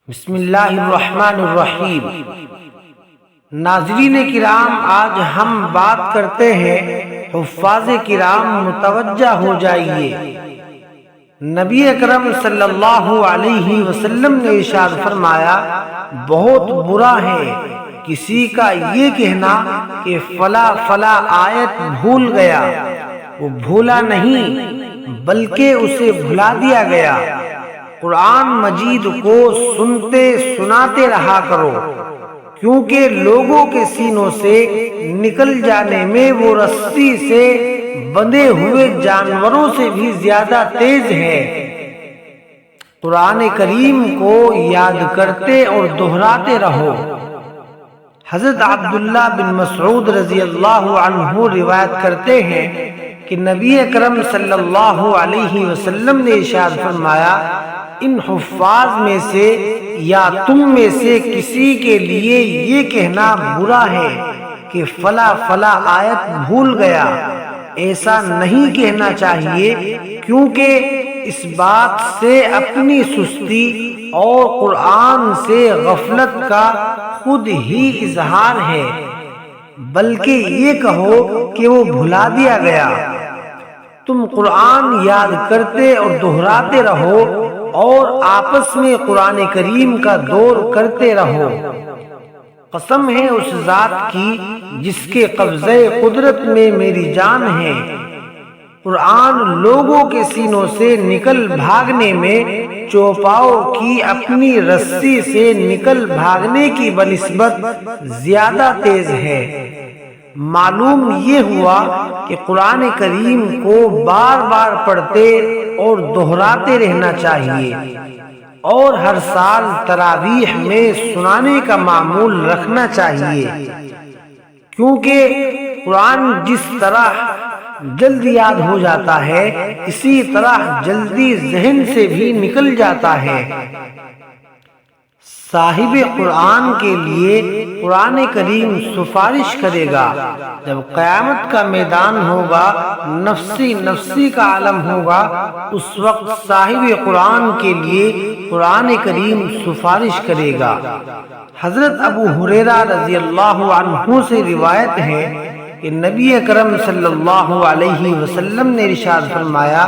بسم اللہ الرحمن الرحیم۔ ناظرین کرام، آج ہم بات کرتے ہیں حفاظ کرام متوجہ ہو جائیے۔ نبی اکرم صلی اللہ علیہ وسلم نے ارشاد فرمایا، بہت برا ہے کسی کا یہ کہنا کہ فلاں آیت بھول گیا۔ وہ بھولا نہیں بلکہ اسے بھلا دیا گیا۔ قرآن مجید کو سنتے سناتے رہا کرو، کیونکہ لوگوں کے سینوں سے نکل جانے میں وہ رسی سے بندھے ہوئے جانوروں سے بھی زیادہ تیز ہے۔ قرآن کریم کو یاد کرتے اور دہراتے رہو۔ حضرت عبداللہ بن مسعود رضی اللہ عنہ روایت کرتے ہیں کہ نبی اکرم صلی اللہ علیہ وسلم نے ارشاد فرمایا، ان حفاظ میں سے یا تم میں سے کسی کے لیے یہ کہنا برا ہے کہ فلاں آیت بھول گیا۔ ایسا نہیں کہنا چاہیے، کیونکہ اس بات سے اپنی سستی اور قرآن سے غفلت کا خود ہی اظہار ہے، بلکہ یہ کہو کہ وہ بھلا دیا گیا۔ تم قرآن یاد کرتے اور دہراتے رہو اور آپس میں قرآن کریم کا دور کرتے رہو۔ قسم ہے اس ذات کی جس کے قبضہ قدرت میں میری جان ہے، قرآن لوگوں کے سینوں سے نکل بھاگنے میں چوپاؤں کی اپنی رسی سے نکل بھاگنے کی بنسبت زیادہ تیز ہے۔ معلوم یہ ہوا کہ قرآن کریم کو بار بار پڑھتے اور دہراتے رہنا چاہیے، اور ہر سال تراویح میں سنانے کا معمول رکھنا چاہیے، کیونکہ قرآن جس طرح جلد یاد ہو جاتا ہے، اسی طرح جلدی ذہن سے بھی نکل جاتا ہے۔ صاحب قرآن کے لیے قرآن کریم سفارش کرے گا۔ جب قیامت کا میدان ہوگا، نفسی نفسی کا عالم ہوگا، اس وقت صاحب قرآن کے لیے قرآن کریم سفارش کرے گا۔ حضرت ابو ہریرہ رضی اللہ عنہ سے روایت ہے کہ نبی اکرم صلی اللہ علیہ وسلم نے ارشاد فرمایا،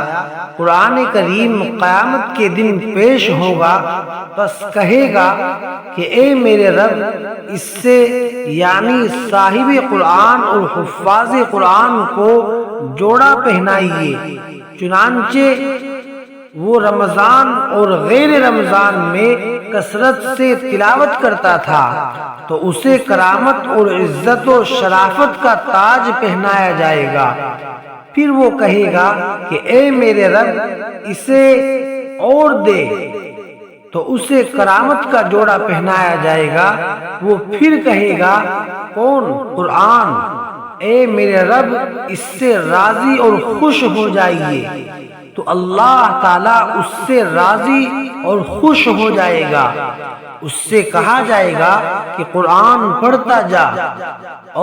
قرآن کریم قیامت کے دن پیش ہوگا، بس کہے گا کہ اے میرے رب، اس سے یعنی صاحب قرآن اور حفاظ قرآن کو جوڑا پہنائیے۔ چنانچہ وہ رمضان اور غیر رمضان میں کثرت سے تلاوت کرتا تھا تو اسے کرامت اور عزت و شرافت کا تاج پہنایا جائے گا۔ پھر وہ کہے گا کہ اے میرے رب، اسے اور دے، تو اسے کرامت کا جوڑا پہنایا جائے گا۔ وہ پھر کہے گا، کون؟ قرآن۔ اے میرے رب، اس سے راضی اور خوش ہو جائیے، تو اللہ تعالیٰ اس سے راضی اور خوش ہو جائے گا۔ اس سے کہا جائے گا کہ قرآن پڑھتا جا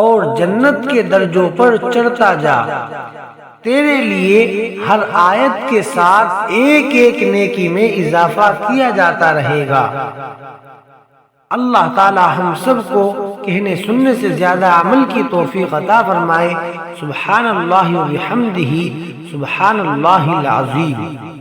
اور جنت کے درجوں پر چڑھتا جا، تیرے لیے ہر آیت کے ساتھ ایک ایک نیکی میں اضافہ کیا جاتا رہے گا۔ اللہ تعالی ہم سب کو کہنے سننے سے زیادہ عمل کی توفیق عطا فرمائے۔ سبحان اللہ و بحمدہ، سبحان اللہ العظیم۔